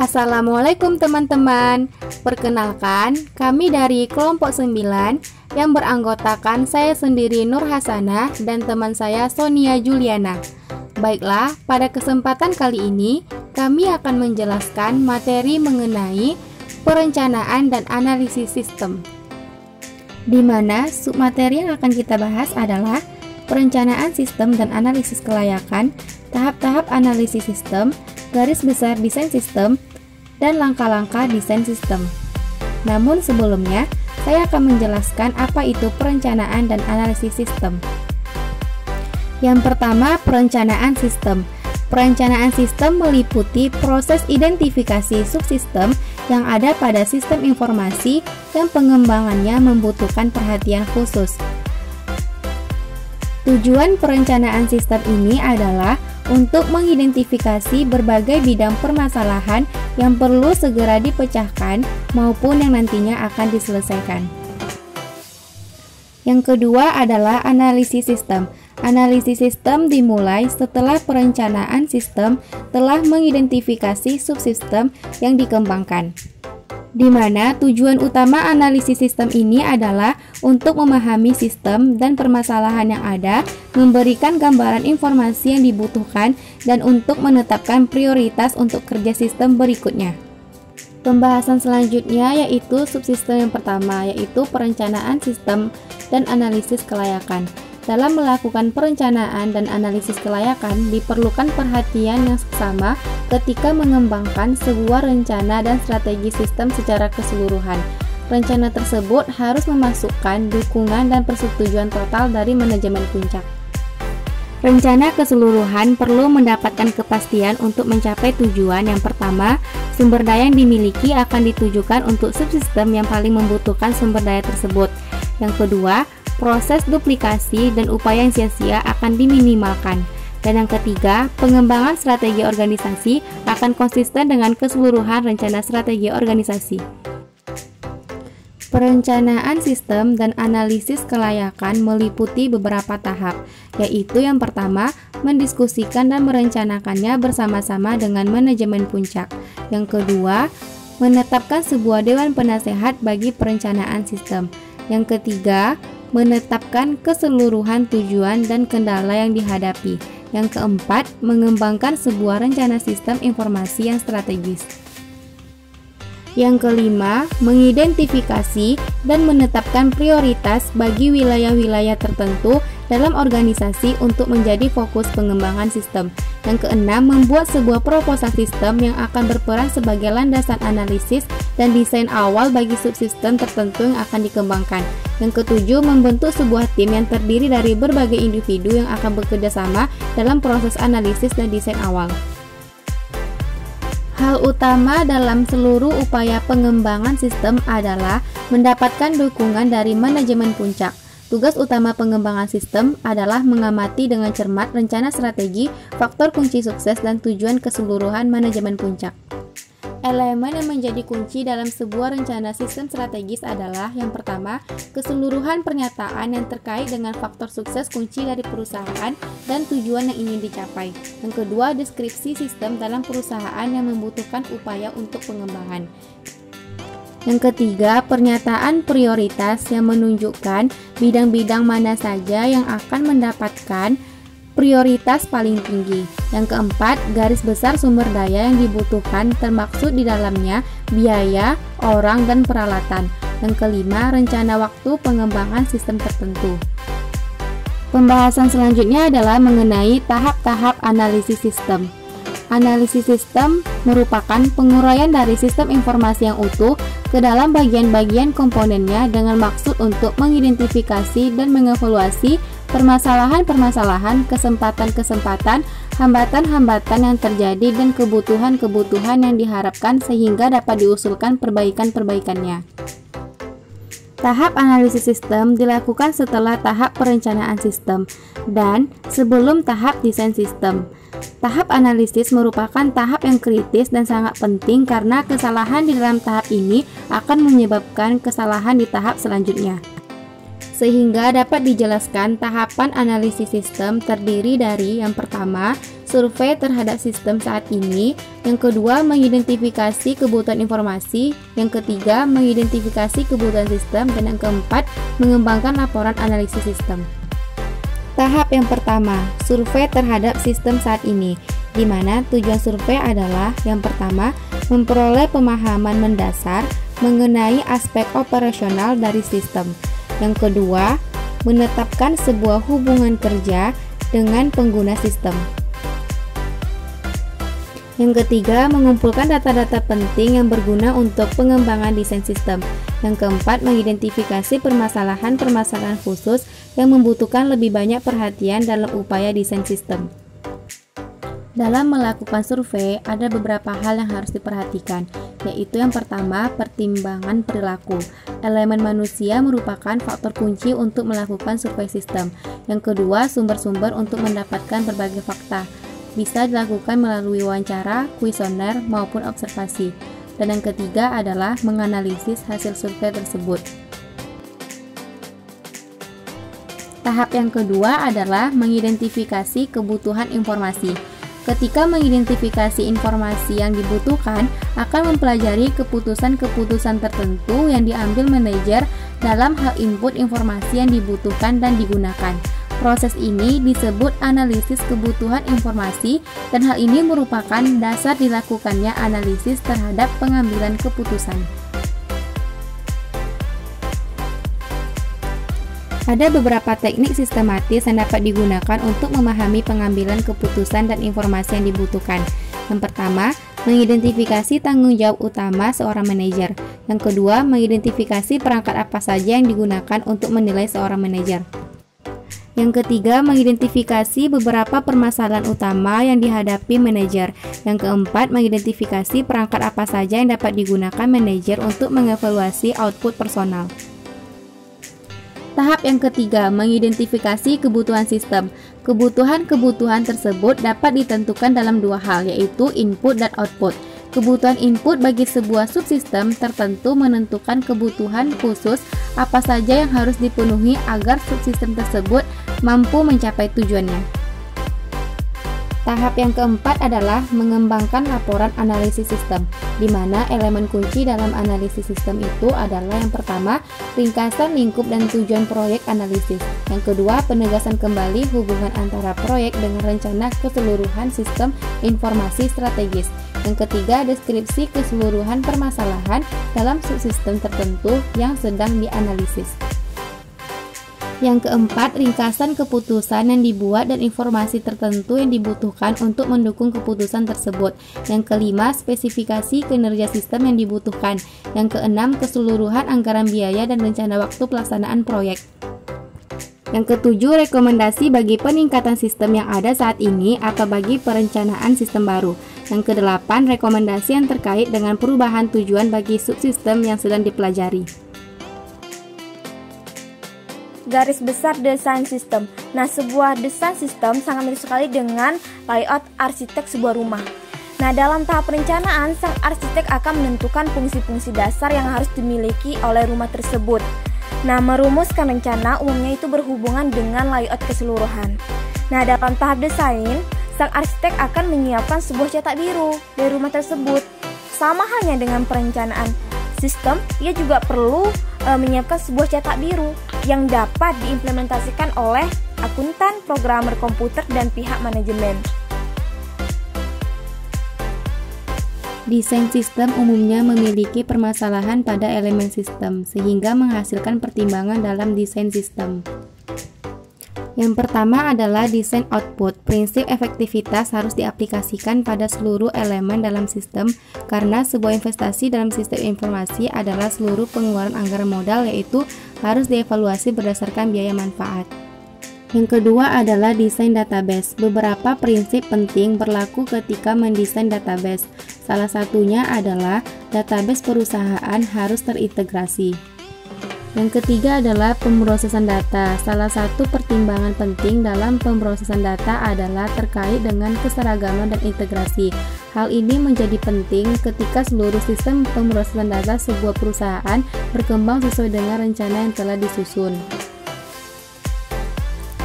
Assalamualaikum teman-teman. Perkenalkan, kami dari kelompok 9 yang beranggotakan saya sendiri Nur Hasanah dan teman saya Sonia Juliana. Baiklah, pada kesempatan kali ini kami akan menjelaskan materi mengenai perencanaan dan analisis sistem. Di mana submateri yang akan kita bahas adalah perencanaan sistem dan analisis kelayakan, tahap-tahap analisis sistem, garis besar desain sistem, dan langkah-langkah desain sistem. Namun sebelumnya, saya akan menjelaskan apa itu perencanaan dan analisis sistem. Yang pertama, perencanaan sistem. Perencanaan sistem meliputi proses identifikasi subsistem yang ada pada sistem informasi yang pengembangannya membutuhkan perhatian khusus. Tujuan perencanaan sistem ini adalah untuk mengidentifikasi berbagai bidang permasalahan yang perlu segera dipecahkan maupun yang nantinya akan diselesaikan. Yang kedua adalah analisis sistem. Analisis sistem dimulai setelah perencanaan sistem telah mengidentifikasi subsistem yang dikembangkan, di mana tujuan utama analisis sistem ini adalah untuk memahami sistem dan permasalahan yang ada, memberikan gambaran informasi yang dibutuhkan, dan untuk menetapkan prioritas untuk kerja sistem berikutnya. Pembahasan selanjutnya yaitu subsistem yang pertama, yaitu perencanaan sistem dan analisis kelayakan. Dalam melakukan perencanaan dan analisis kelayakan, diperlukan perhatian yang sama ketika mengembangkan sebuah rencana dan strategi sistem secara keseluruhan. Rencana tersebut harus memasukkan dukungan dan persetujuan total dari manajemen puncak. Rencana keseluruhan perlu mendapatkan kepastian untuk mencapai tujuan. Yang pertama, sumber daya yang dimiliki akan ditujukan untuk subsistem yang paling membutuhkan sumber daya tersebut. Yang kedua, proses duplikasi dan upaya yang sia-sia akan diminimalkan. Dan yang ketiga, pengembangan strategi organisasi akan konsisten dengan keseluruhan rencana strategi organisasi. Perencanaan sistem dan analisis kelayakan meliputi beberapa tahap, yaitu yang pertama, mendiskusikan dan merencanakannya bersama-sama dengan manajemen puncak. Yang kedua, menetapkan sebuah dewan penasehat bagi perencanaan sistem. Yang ketiga, menetapkan keseluruhan tujuan dan kendala yang dihadapi. Yang keempat, mengembangkan sebuah rencana sistem informasi yang strategis. Yang kelima, mengidentifikasi dan menetapkan prioritas bagi wilayah-wilayah tertentu dalam organisasi untuk menjadi fokus pengembangan sistem. Yang keenam, membuat sebuah proposal sistem yang akan berperan sebagai landasan analisis dan desain awal bagi subsistem tertentu yang akan dikembangkan. Yang ketujuh, membentuk sebuah tim yang terdiri dari berbagai individu yang akan bekerja sama dalam proses analisis dan desain awal. Hal utama dalam seluruh upaya pengembangan sistem adalah mendapatkan dukungan dari manajemen puncak. Tugas utama pengembangan sistem adalah mengamati dengan cermat rencana strategi, faktor kunci sukses, dan tujuan keseluruhan manajemen puncak. Elemen yang menjadi kunci dalam sebuah rencana sistem strategis adalah yang pertama, keseluruhan pernyataan yang terkait dengan faktor sukses kunci dari perusahaan dan tujuan yang ingin dicapai. Yang kedua, deskripsi sistem dalam perusahaan yang membutuhkan upaya untuk pengembangan. Yang ketiga, pernyataan prioritas yang menunjukkan bidang-bidang mana saja yang akan mendapatkan prioritas paling tinggi. Yang keempat, garis besar sumber daya yang dibutuhkan termaksud di dalamnya biaya, orang, dan peralatan. Yang kelima, rencana waktu pengembangan sistem tertentu. Pembahasan selanjutnya adalah mengenai tahap-tahap analisis sistem. Analisis sistem merupakan penguraian dari sistem informasi yang utuh ke dalam bagian-bagian komponennya dengan maksud untuk mengidentifikasi dan mengevaluasi permasalahan-permasalahan, kesempatan-kesempatan, hambatan-hambatan yang terjadi, dan kebutuhan-kebutuhan yang diharapkan sehingga dapat diusulkan perbaikan-perbaikannya. Tahap analisis sistem dilakukan setelah tahap perencanaan sistem dan sebelum tahap desain sistem. Tahap analisis merupakan tahap yang kritis dan sangat penting karena kesalahan di dalam tahap ini akan menyebabkan kesalahan di tahap selanjutnya. Sehingga dapat dijelaskan tahapan analisis sistem terdiri dari yang pertama, survei terhadap sistem saat ini. Yang kedua, mengidentifikasi kebutuhan informasi. Yang ketiga, mengidentifikasi kebutuhan sistem. Dan yang keempat, mengembangkan laporan analisis sistem. Tahap yang pertama, survei terhadap sistem saat ini, di mana tujuan survei adalah yang pertama, memperoleh pemahaman mendasar mengenai aspek operasional dari sistem. Yang kedua, menetapkan sebuah hubungan kerja dengan pengguna sistem. Yang ketiga, mengumpulkan data-data penting yang berguna untuk pengembangan desain sistem. Yang keempat, mengidentifikasi permasalahan-permasalahan khusus yang membutuhkan lebih banyak perhatian dalam upaya desain sistem. Dalam melakukan survei, ada beberapa hal yang harus diperhatikan, yaitu yang pertama, pertimbangan perilaku. Elemen manusia merupakan faktor kunci untuk melakukan survei sistem. Yang kedua, sumber-sumber untuk mendapatkan berbagai fakta. Bisa dilakukan melalui wawancara, kuesioner, maupun observasi. Dan yang ketiga adalah menganalisis hasil survei tersebut. Tahap yang kedua adalah mengidentifikasi kebutuhan informasi. Ketika mengidentifikasi informasi yang dibutuhkan, akan mempelajari keputusan-keputusan tertentu yang diambil manajer dalam hal input informasi yang dibutuhkan dan digunakan. Proses ini disebut analisis kebutuhan informasi, dan hal ini merupakan dasar dilakukannya analisis terhadap pengambilan keputusan. Ada beberapa teknik sistematis yang dapat digunakan untuk memahami pengambilan keputusan dan informasi yang dibutuhkan. Yang pertama, mengidentifikasi tanggung jawab utama seorang manajer. Yang kedua, mengidentifikasi perangkat apa saja yang digunakan untuk menilai seorang manajer. Yang ketiga, mengidentifikasi beberapa permasalahan utama yang dihadapi manajer. Yang keempat, mengidentifikasi perangkat apa saja yang dapat digunakan manajer untuk mengevaluasi output personal. Tahap yang ketiga, mengidentifikasi kebutuhan sistem. Kebutuhan-kebutuhan tersebut dapat ditentukan dalam dua hal, yaitu input dan output. Kebutuhan input bagi sebuah subsistem tertentu menentukan kebutuhan khusus apa saja yang harus dipenuhi agar subsistem tersebut mampu mencapai tujuannya. Tahap yang keempat adalah mengembangkan laporan analisis sistem, di mana elemen kunci dalam analisis sistem itu adalah yang pertama, ringkasan lingkup dan tujuan proyek analisis. Yang kedua, penegasan kembali hubungan antara proyek dengan rencana keseluruhan sistem informasi strategis. Yang ketiga, deskripsi keseluruhan permasalahan dalam subsistem tertentu yang sedang dianalisis. Yang keempat, ringkasan keputusan yang dibuat dan informasi tertentu yang dibutuhkan untuk mendukung keputusan tersebut. Yang kelima, spesifikasi kinerja sistem yang dibutuhkan. Yang keenam, keseluruhan anggaran biaya dan rencana waktu pelaksanaan proyek. Yang ketujuh, rekomendasi bagi peningkatan sistem yang ada saat ini atau bagi perencanaan sistem baru. Yang kedelapan, rekomendasi yang terkait dengan perubahan tujuan bagi subsistem yang sedang dipelajari. Garis besar desain sistem. Nah, sebuah desain sistem sangat mirip sekali dengan layout arsitek sebuah rumah. Nah, dalam tahap perencanaan, sang arsitek akan menentukan fungsi-fungsi dasar yang harus dimiliki oleh rumah tersebut. Nah, merumuskan rencana umumnya itu berhubungan dengan layout keseluruhan. Nah, dalam tahap desain, sang arsitek akan menyiapkan sebuah cetak biru dari rumah tersebut. Sama halnya dengan perencanaan sistem, ia juga perlu menyiapkan sebuah cetak biru yang dapat diimplementasikan oleh akuntan, programmer komputer, dan pihak manajemen. Desain sistem umumnya memiliki permasalahan pada elemen sistem, sehingga menghasilkan pertimbangan dalam desain sistem. Yang pertama adalah desain output. Prinsip efektivitas harus diaplikasikan pada seluruh elemen dalam sistem, karena sebuah investasi dalam sistem informasi adalah seluruh pengeluaran anggaran modal, yaitu harus dievaluasi berdasarkan biaya manfaat. Yang kedua adalah desain database. Beberapa prinsip penting berlaku ketika mendesain database. Salah satunya adalah database perusahaan harus terintegrasi. Yang ketiga adalah pemrosesan data. Salah satu pertimbangan penting dalam pemrosesan data adalah terkait dengan keseragaman dan integrasi. Hal ini menjadi penting ketika seluruh sistem pemrosesan data sebuah perusahaan berkembang sesuai dengan rencana yang telah disusun.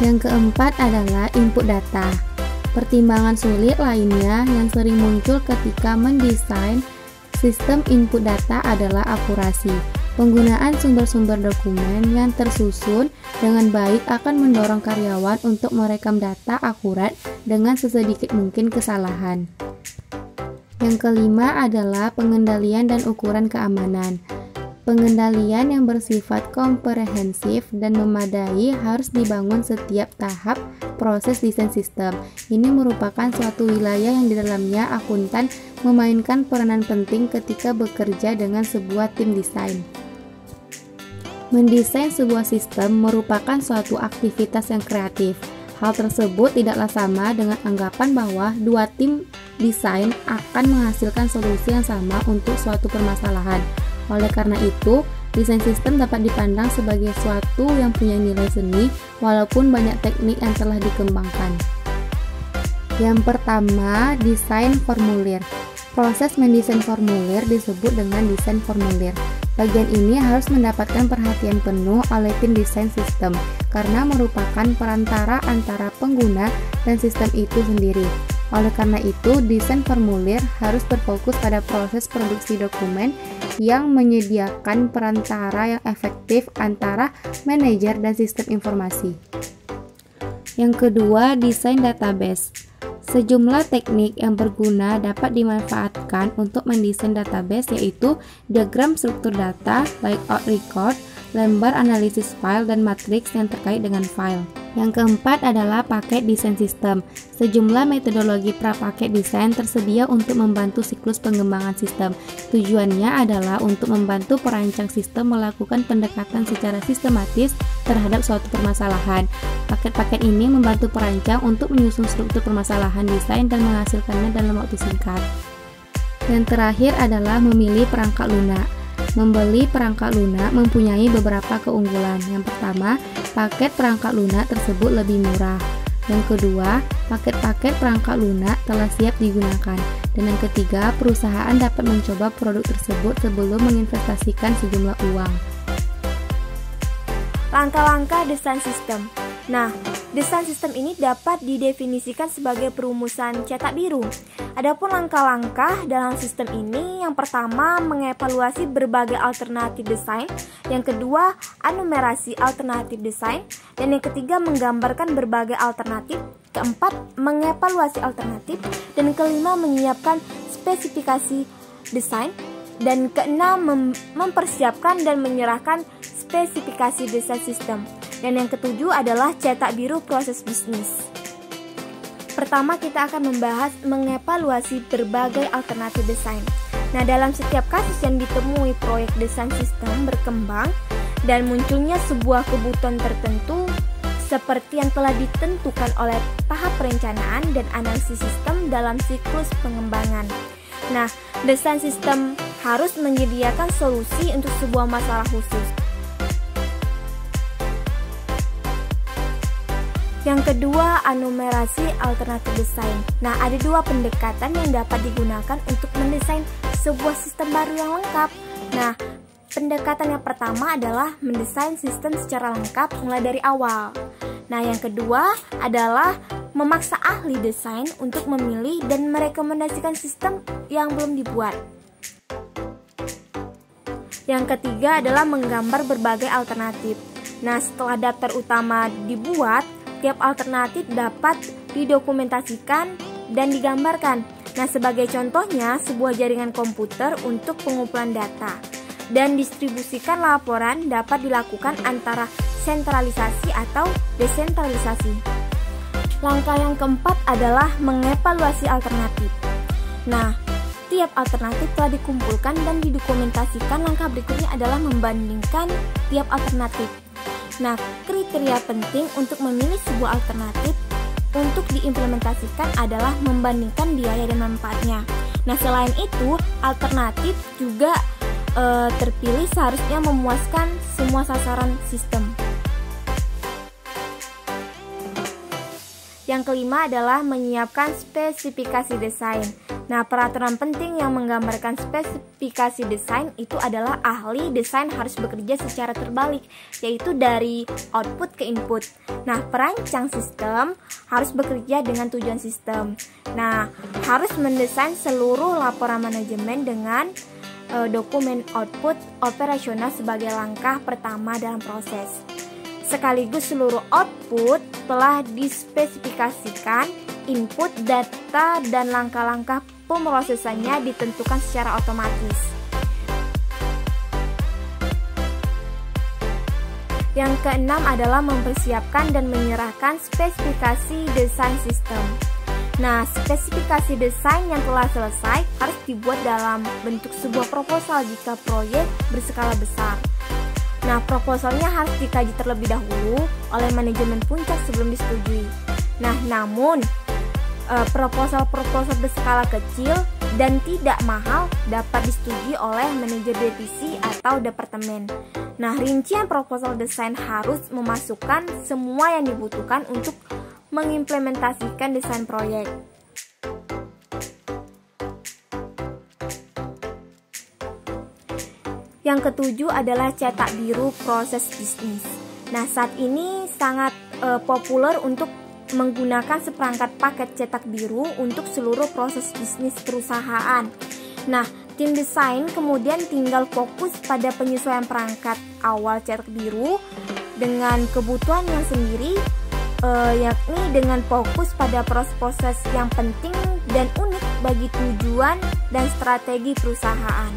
Yang keempat adalah input data. Pertimbangan sulit lainnya yang sering muncul ketika mendesain sistem input data adalah akurasi. Penggunaan sumber-sumber dokumen yang tersusun dengan baik akan mendorong karyawan untuk merekam data akurat dengan sesedikit mungkin kesalahan. Yang kelima adalah pengendalian dan ukuran keamanan. Pengendalian yang bersifat komprehensif dan memadai harus dibangun setiap tahap proses desain sistem. Ini merupakan suatu wilayah yang di dalamnya akuntan memainkan peranan penting ketika bekerja dengan sebuah tim desain. Mendesain sebuah sistem merupakan suatu aktivitas yang kreatif. Hal tersebut tidaklah sama dengan anggapan bahwa dua tim desain akan menghasilkan solusi yang sama untuk suatu permasalahan. Oleh karena itu, desain sistem dapat dipandang sebagai suatu yang punya nilai seni walaupun banyak teknik yang telah dikembangkan. Yang pertama, desain formulir. Proses mendesain formulir disebut dengan desain formulir. Bagian ini harus mendapatkan perhatian penuh oleh tim desain sistem karena merupakan perantara antara pengguna dan sistem itu sendiri. Oleh karena itu, desain formulir harus berfokus pada proses produksi dokumen yang menyediakan perantara yang efektif antara manajer dan sistem informasi. Yang kedua, desain database. Sejumlah teknik yang berguna dapat dimanfaatkan untuk mendesain database, yaitu diagram struktur data, layout record, lembar analisis file, dan matriks yang terkait dengan file. Yang keempat adalah paket desain sistem. Sejumlah metodologi prapaket desain tersedia untuk membantu siklus pengembangan sistem. Tujuannya adalah untuk membantu perancang sistem melakukan pendekatan secara sistematis terhadap suatu permasalahan. Paket-paket ini membantu perancang untuk menyusun struktur permasalahan desain dan menghasilkannya dalam waktu singkat. Yang terakhir adalah memilih perangkat lunak. Membeli perangkat lunak mempunyai beberapa keunggulan. Yang pertama, paket perangkat lunak tersebut lebih murah. Yang kedua, paket-paket perangkat lunak telah siap digunakan. Dan yang ketiga, perusahaan dapat mencoba produk tersebut sebelum menginvestasikan sejumlah uang. Langkah-langkah desain sistem. Nah, desain sistem ini dapat didefinisikan sebagai perumusan cetak biru. Adapun langkah-langkah dalam sistem ini, yang pertama mengevaluasi berbagai alternatif desain, yang kedua enumerasi alternatif desain, dan yang ketiga menggambarkan berbagai alternatif, keempat mengevaluasi alternatif, dan kelima menyiapkan spesifikasi desain, dan keenam mempersiapkan dan menyerahkan spesifikasi desain sistem. Dan yang ketujuh adalah cetak biru proses bisnis. Pertama, kita akan membahas mengevaluasi berbagai alternatif desain. Nah, dalam setiap kasus yang ditemui proyek desain sistem berkembang dan munculnya sebuah kebutuhan tertentu seperti yang telah ditentukan oleh tahap perencanaan dan analisis sistem dalam siklus pengembangan. Nah, desain sistem harus menyediakan solusi untuk sebuah masalah khusus. Yang kedua, enumerasi alternatif desain. Nah, ada dua pendekatan yang dapat digunakan untuk mendesain sebuah sistem baru yang lengkap. Nah, pendekatan yang pertama adalah mendesain sistem secara lengkap mulai dari awal. Nah, yang kedua adalah memaksa ahli desain untuk memilih dan merekomendasikan sistem yang belum dibuat. Yang ketiga adalah menggambar berbagai alternatif. Nah, setelah daftar utama dibuat, tiap alternatif dapat didokumentasikan dan digambarkan. Nah, sebagai contohnya, sebuah jaringan komputer untuk pengumpulan data dan distribusikan laporan dapat dilakukan antara sentralisasi atau desentralisasi. Langkah yang keempat adalah mengevaluasi alternatif. Nah, tiap alternatif telah dikumpulkan dan didokumentasikan. Langkah berikutnya adalah membandingkan tiap alternatif. Nah, kriteria penting untuk memilih sebuah alternatif untuk diimplementasikan adalah membandingkan biaya dan manfaatnya. Nah, selain itu, alternatif juga terpilih seharusnya memuaskan semua sasaran sistem. Yang kelima adalah menyiapkan spesifikasi desain. Nah, peraturan penting yang menggambarkan spesifikasi desain itu adalah ahli desain harus bekerja secara terbalik, yaitu dari output ke input. Nah, perancang sistem harus bekerja dengan tujuan sistem. Nah, harus mendesain seluruh laporan manajemen dengan dokumen output operasional sebagai langkah pertama dalam proses. Sekaligus seluruh output telah dispesifikasikan, input data dan langkah-langkah pemrosesannya ditentukan secara otomatis. Yang keenam adalah mempersiapkan dan menyerahkan spesifikasi desain sistem. Nah, spesifikasi desain yang telah selesai harus dibuat dalam bentuk sebuah proposal jika proyek berskala besar. Nah, proposalnya harus dikaji terlebih dahulu oleh manajemen puncak sebelum disetujui. Nah, namun proposal-proposal berskala kecil dan tidak mahal dapat disetujui oleh manajer divisi atau departemen. Nah, rincian proposal desain harus memasukkan semua yang dibutuhkan untuk mengimplementasikan desain proyek. Yang ketujuh adalah cetak biru proses bisnis. Nah, saat ini sangat populer untuk menggunakan seperangkat paket cetak biru untuk seluruh proses bisnis perusahaan. Nah, tim desain kemudian tinggal fokus pada penyesuaian perangkat awal cetak biru dengan kebutuhan yang sendiri, yakni dengan fokus pada proses-proses yang penting dan unik bagi tujuan dan strategi perusahaan.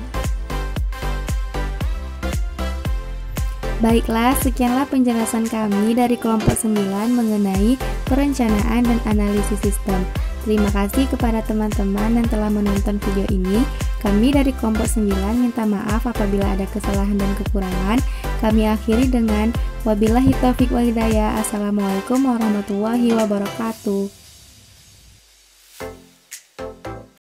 Baiklah, sekianlah penjelasan kami dari kelompok 9 mengenai perencanaan dan analisis sistem. Terima kasih kepada teman-teman yang telah menonton video ini. Kami dari kelompok 9 minta maaf apabila ada kesalahan dan kekurangan. Kami akhiri dengan wabillahi taufiq wal hidayah. Assalamualaikum warahmatullahi wabarakatuh.